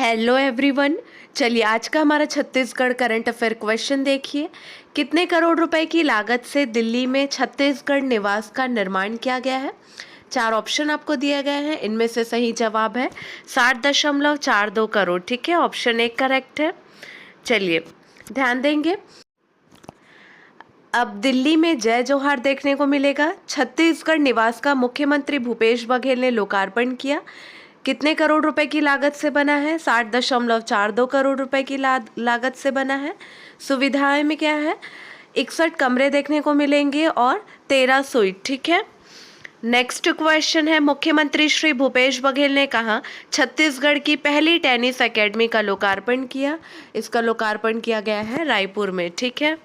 Hello everyone. चलिए आज का हमारा छत्तीसगढ़ करंट अफेयर क्वेश्चन देखिए। कितने करोड़ रुपए की लागत से दिल्ली में छत्तीसगढ़ निवास का निर्माण किया गया है? 4 ऑप्शन आपको दिए गए हैं, इनमें से सही जवाब है 60.42 करोड़। ठीक है, ऑप्शन 1 करेक्ट है। चलिए ध्यान देंगे। अब दिल्ली में जय जोहार देखने को मिलेगा। छत्तीसगढ़ निवास का मुख्यमंत्री भूपेश बघेल ने लोकार्पण किया। कितने करोड़ रुपए की लागत से बना है? 60.42 करोड़ रुपए की लागत से बना है। सुविधाएं में क्या है? 61 कमरे देखने को मिलेंगे और 13 स्वीट। ठीक है, नेक्स्ट क्वेश्चन है। मुख्यमंत्री श्री भूपेश बघेल ने कहा छत्तीसगढ़ की पहली टेनिस एकेडमी का लोकार्पण किया। इसका लोकार्पण किया गया है रायपुर में। ठीक है,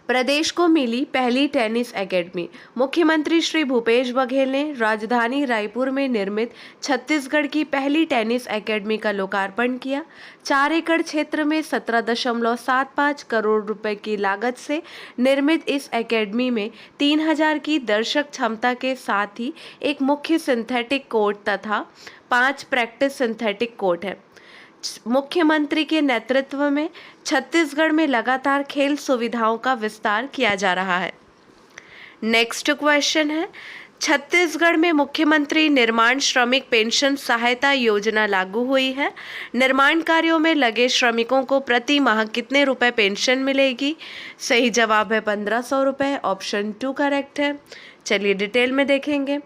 प्रदेश को मिली पहली टेनिस एकेडमी। मुख्यमंत्री श्री भूपेश बघेल ने राजधानी रायपुर में निर्मित छत्तीसगढ़ की पहली टेनिस एकेडमी का लोकार्पण किया। 4 एकड़ क्षेत्र में 17.75 करोड़ रुपए की लागत से निर्मित इस एकेडमी में 3000 की दर्शक क्षमता के साथ ही एक मुख्य सिंथेटिक कोर्ट तथा 5 प्रैक्टिस सिंथेटिक कोर्ट है। मुख्यमंत्री के नेतृत्व में छत्तीसगढ़ में लगातार खेल सुविधाओं का विस्तार किया जा रहा है। नेक्स्ट क्वेश्चन है। छत्तीसगढ़ में मुख्यमंत्री निर्माण श्रमिक पेंशन सहायता योजना लागू हुई है। निर्माण कार्यों में लगे श्रमिकों को प्रति माह कितने रुपए पेंशन मिलेगी? सही जवाब है 1500 रुपए, ऑप्शन 2 करेक्ट है। चलिए डिटेल में देखेंगे।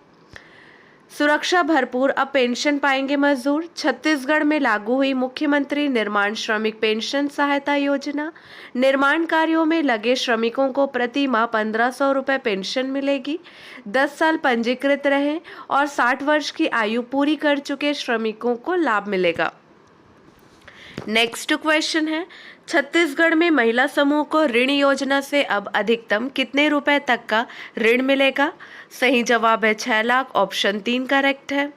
सुरक्षा भरपूर अब पेंशन पाएंगे मजदूर। छत्तीसगढ़ में लागू हुई मुख्यमंत्री निर्माण श्रमिक पेंशन सहायता योजना। निर्माण कार्यों में लगे श्रमिकों को प्रति माह 1500 रुपए पेंशन मिलेगी। 10 साल पंजीकृत रहे और 60 वर्ष की आयु पूरी कर चुके श्रमिकों को लाभ मिलेगा। नेक्स्ट क्वेश्चन है। छत्तीसगढ़ में महिला समूह को ऋण योजना से अब अधिकतम कितने रुपए तक का ऋण मिलेगा? सही जवाब है 6 लाख, ऑप्शन 3 करेक्ट है।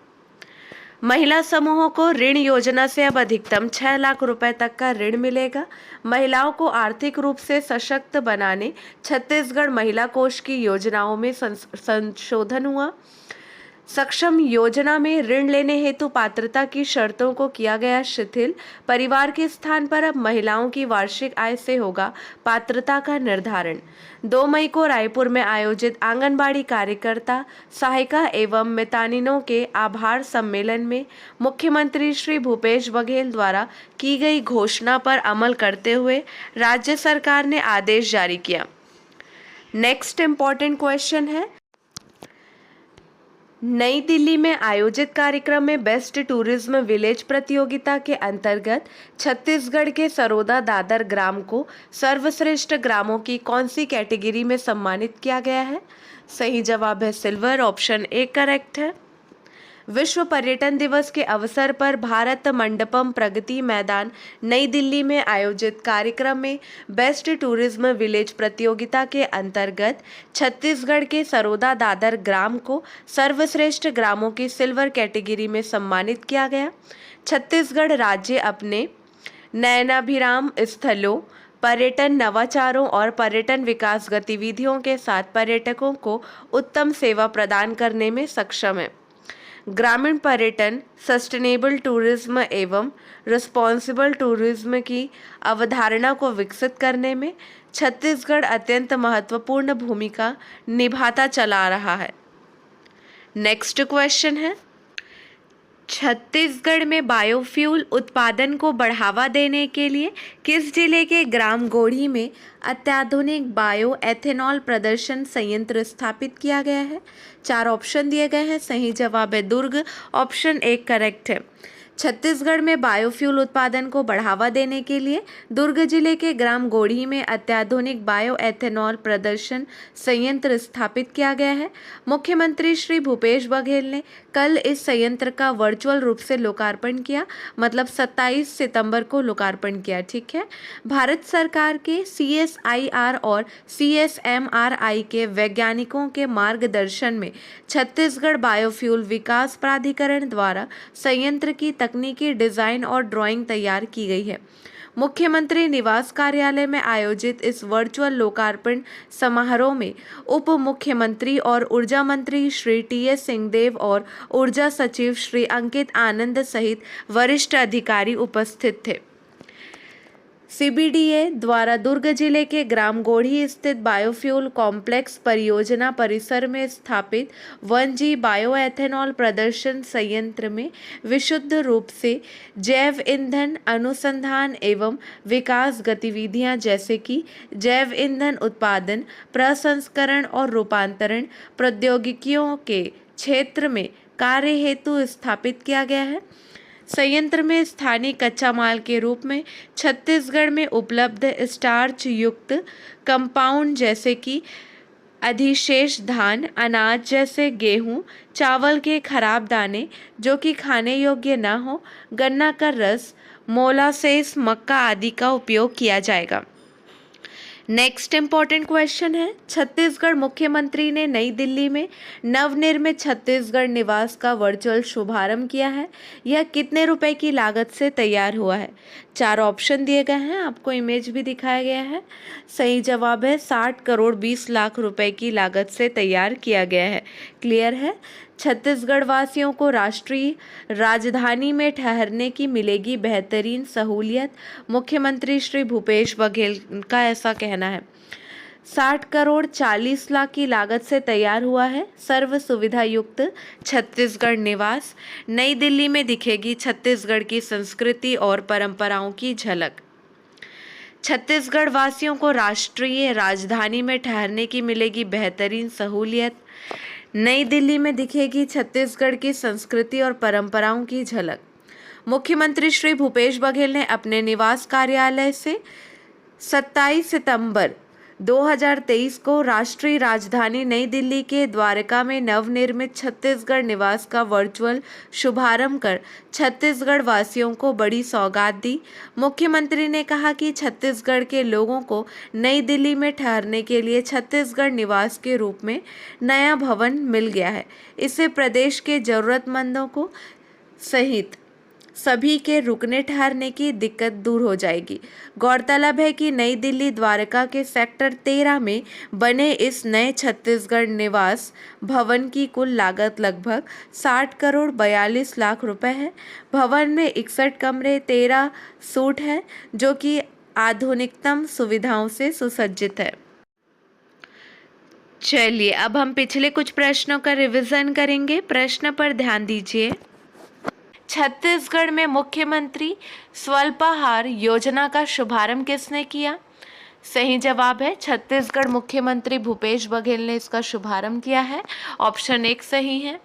महिला समूहों को ऋण योजना से अब अधिकतम 6 लाख रुपए तक का ऋण मिलेगा। महिलाओं को आर्थिक रूप से सशक्त बनाने छत्तीसगढ़ महिला कोष की योजनाओं में संशोधन हुआ। सक्षम योजना में ऋण लेने हेतु पात्रता की शर्तों को किया गया शिथिल। परिवार के स्थान पर अब महिलाओं की वार्षिक आय से होगा पात्रता का निर्धारण। 2 मई को रायपुर में आयोजित आंगनबाड़ी कार्यकर्ता, सहायिका एवं मितानिनों के आभार सम्मेलन में मुख्यमंत्री श्री भूपेश बघेल द्वारा की गई घोषणा पर अमल करते हुए राज्य सरकार ने आदेश जारी किया। नेक्स्ट इंपॉर्टेंट क्वेश्चन है। नई दिल्ली में आयोजित कार्यक्रम में बेस्ट टूरिज्म विलेज प्रतियोगिता के अंतर्गत छत्तीसगढ़ के सरोदा दादर ग्राम को सर्वश्रेष्ठ ग्रामों की कौन सी कैटेगरी में सम्मानित किया गया है? सही जवाब है सिल्वर, ऑप्शन 1 करेक्ट है। विश्व पर्यटन दिवस के अवसर पर भारत मंडपम प्रगति मैदान नई दिल्ली में आयोजित कार्यक्रम में बेस्ट टूरिज्म विलेज प्रतियोगिता के अंतर्गत छत्तीसगढ़ के सरोदा दादर ग्राम को सर्वश्रेष्ठ ग्रामों की सिल्वर कैटेगरी में सम्मानित किया गया। छत्तीसगढ़ राज्य अपने नयनाभिराम स्थलों, पर्यटन नवाचारों और पर्यटन विकास गतिविधियों के साथ पर्यटकों को उत्तम सेवा प्रदान करने में सक्षम है। ग्रामीण पर्यटन, सस्टेनेबल टूरिज्म एवं रिस्पॉन्सिबल टूरिज्म की अवधारणा को विकसित करने में छत्तीसगढ़ अत्यंत महत्वपूर्ण भूमिका निभाता चला रहा है। नेक्स्ट क्वेश्चन है। छत्तीसगढ़ में बायोफ्यूल उत्पादन को बढ़ावा देने के लिए किस जिले के ग्राम गोढ़ी में अत्याधुनिक बायो एथेनॉल प्रदर्शन संयंत्र स्थापित किया गया है? 4 ऑप्शन दिए गए हैं, सही जवाब है दुर्ग, ऑप्शन 1 करेक्ट है। छत्तीसगढ़ में बायोफ्यूल उत्पादन को बढ़ावा देने के लिए दुर्ग जिले के ग्राम गोढ़ी में अत्याधुनिक बायो एथेनॉल प्रदर्शन संयंत्र स्थापित किया गया है। मुख्यमंत्री श्री भूपेश बघेल ने कल इस संयंत्र का वर्चुअल रूप से लोकार्पण किया, मतलब 27 सितंबर को लोकार्पण किया। ठीक है, भारत सरकार के CSIR और CSMRI के वैज्ञानिकों के मार्गदर्शन में छत्तीसगढ़ बायोफ्यूल विकास प्राधिकरण द्वारा संयंत्र की तकनीकी डिजाइन और ड्राइंग तैयार की गई है। मुख्यमंत्री निवास कार्यालय में आयोजित इस वर्चुअल लोकार्पण समारोह में उप मुख्यमंत्री और ऊर्जा मंत्री श्री टी.एस. सिंहदेव और ऊर्जा सचिव श्री अंकित आनंद सहित वरिष्ठ अधिकारी उपस्थित थे। सीबीडीए द्वारा दुर्ग जिले के ग्राम गोढ़ी स्थित बायोफ्यूल कॉम्प्लेक्स परियोजना परिसर में स्थापित 1G बायोएथेनॉल प्रदर्शन संयंत्र में विशुद्ध रूप से जैव ईंधन अनुसंधान एवं विकास गतिविधियां जैसे कि जैव ईंधन उत्पादन, प्रसंस्करण और रूपांतरण प्रौद्योगिकियों के क्षेत्र में कार्य हेतु स्थापित किया गया है। संयंत्र में स्थानीय कच्चा माल के रूप में छत्तीसगढ़ में उपलब्ध स्टार्च युक्त कंपाउंड जैसे कि अधिशेष धान, अनाज जैसे गेहूं, चावल के खराब दाने जो कि खाने योग्य न हो, गन्ना का रस, मोलासेस, मक्का आदि का उपयोग किया जाएगा। नेक्स्ट इम्पॉर्टेंट क्वेश्चन है, छत्तीसगढ़ मुख्यमंत्री ने नई दिल्ली में नवनिर्मित छत्तीसगढ़ निवास का वर्चुअल शुभारंभ किया है। यह कितने रुपए की लागत से तैयार हुआ है? 4 ऑप्शन दिए गए हैं, आपको इमेज भी दिखाया गया है। सही जवाब है 60 करोड़ 20 लाख रुपए की लागत से तैयार किया गया है। क्लियर है? छत्तीसगढ़ वासियों को राष्ट्रीय राजधानी में ठहरने की मिलेगी बेहतरीन सहूलियत, मुख्यमंत्री श्री भूपेश बघेल का ऐसा कहना है। 60 करोड़ 40 लाख की लागत से तैयार हुआ है सर्व सुविधा युक्त छत्तीसगढ़ निवास। नई दिल्ली में दिखेगी छत्तीसगढ़ की संस्कृति और परंपराओं की झलक। छत्तीसगढ़ वासियों को राष्ट्रीय राजधानी में ठहरने की मिलेगी बेहतरीन सहूलियत। नई दिल्ली में दिखेगी छत्तीसगढ़ की संस्कृति और परंपराओं की झलक। मुख्यमंत्री श्री भूपेश बघेल ने अपने निवास कार्यालय से 27 सितंबर 2023 को राष्ट्रीय राजधानी नई दिल्ली के द्वारका में नवनिर्मित छत्तीसगढ़ निवास का वर्चुअल शुभारंभ कर छत्तीसगढ़ वासियों को बड़ी सौगात दी। मुख्यमंत्री ने कहा कि छत्तीसगढ़ के लोगों को नई दिल्ली में ठहरने के लिए छत्तीसगढ़ निवास के रूप में नया भवन मिल गया है। इससे प्रदेश के जरूरतमंदों को सहित सभी के रुकने ठहरने की दिक्कत दूर हो जाएगी। गौरतलब है कि नई दिल्ली द्वारका के सेक्टर 13 में बने इस नए छत्तीसगढ़ निवास भवन की कुल लागत लगभग 60 करोड़ 42 लाख रुपए है। भवन में 61 कमरे 13 सूट है जो कि आधुनिकतम सुविधाओं से सुसज्जित है। चलिए अब हम पिछले कुछ प्रश्नों का रिवीजन करेंगे। प्रश्न पर ध्यान दीजिए। छत्तीसगढ़ में मुख्यमंत्री स्वल्पाहार योजना का शुभारंभ किसने किया? सही जवाब है छत्तीसगढ़ मुख्यमंत्री भूपेश बघेल ने इसका शुभारंभ किया है। ऑप्शन 1 सही है।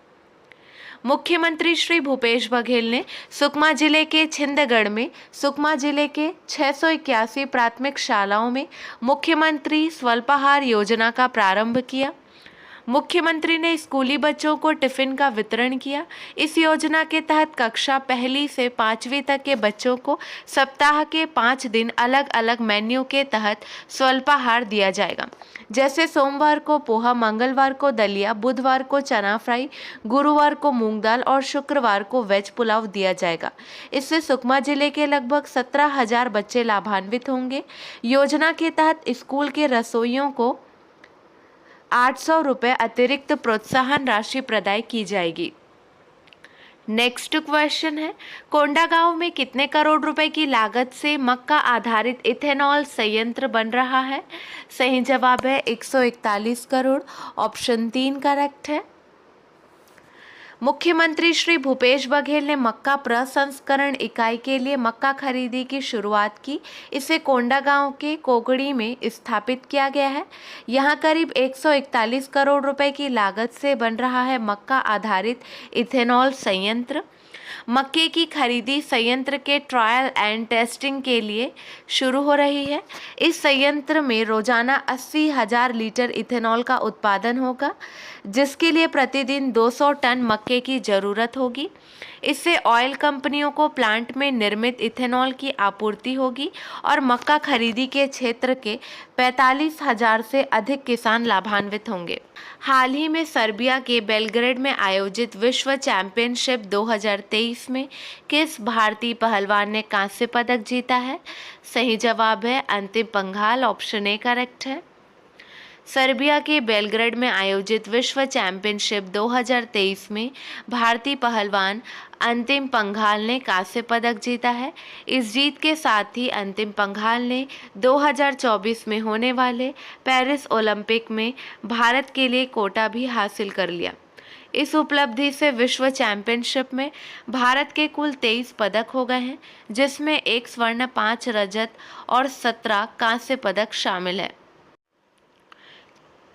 मुख्यमंत्री श्री भूपेश बघेल ने सुकमा जिले के छिंदगढ़ में सुकमा जिले के 681 प्राथमिक शालाओं में मुख्यमंत्री स्वल्पाहार योजना का प्रारंभ किया। मुख्यमंत्री ने स्कूली बच्चों को टिफिन का वितरण किया। इस योजना के तहत कक्षा 1 से 5वीं तक के बच्चों को सप्ताह के 5 दिन अलग अलग मेन्यू के तहत स्वल्पाहार दिया जाएगा। जैसे सोमवार को पोहा, मंगलवार को दलिया, बुधवार को चना फ्राई, गुरुवार को मूंग दाल और शुक्रवार को वेज पुलाव दिया जाएगा। इससे सुकमा जिले के लगभग 17,000 बच्चे लाभान्वित होंगे। योजना के तहत स्कूल के रसोइयों को 800 रुपये अतिरिक्त प्रोत्साहन राशि प्रदान की जाएगी। नेक्स्ट क्वेश्चन है, कोंडागांव में कितने करोड़ रुपए की लागत से मक्का आधारित इथेनॉल संयंत्र बन रहा है? सही जवाब है 141 करोड़। ऑप्शन 3 करेक्ट है। मुख्यमंत्री श्री भूपेश बघेल ने मक्का प्रसंस्करण इकाई के लिए मक्का खरीदी की शुरुआत की। इसे कोंडागांव के कोगड़ी में स्थापित किया गया है। यहां करीब 141 करोड़ रुपए की लागत से बन रहा है मक्का आधारित इथेनॉल संयंत्र। मक्के की खरीदी संयंत्र के ट्रायल एंड टेस्टिंग के लिए शुरू हो रही है। इस संयंत्र में रोजाना 80,000 लीटर इथेनॉल का उत्पादन होगा, जिसके लिए प्रतिदिन 200 टन मक्के की ज़रूरत होगी। इससे ऑयल कंपनियों को प्लांट में निर्मित इथेनॉल की आपूर्ति होगी और मक्का खरीदी के क्षेत्र के 45,000 से अधिक किसान लाभान्वित होंगे। हाल ही में सर्बिया के बेलग्रेड में आयोजित विश्व चैंपियनशिप 2023 में किस भारतीय पहलवान ने कांस्य पदक जीता है? सही जवाब है अंतिम पंघाल, ऑप्शन ए करेक्ट है। सर्बिया के बेलग्रेड में आयोजित विश्व चैंपियनशिप 2023 में भारतीय पहलवान अंतिम पंघाल ने कांस्य पदक जीता है। इस जीत के साथ ही अंतिम पंघाल ने 2024 में होने वाले पेरिस ओलंपिक में भारत के लिए कोटा भी हासिल कर लिया। इस उपलब्धि से विश्व चैंपियनशिप में भारत के कुल 23 पदक हो गए हैं, जिसमें 1 स्वर्ण, 5 रजत और 17 कांस्य पदक शामिल है।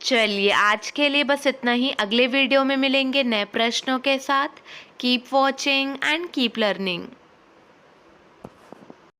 चलिए आज के लिए बस इतना ही। अगले वीडियो में मिलेंगे नए प्रश्नों के साथ। Keep watching and keep learning.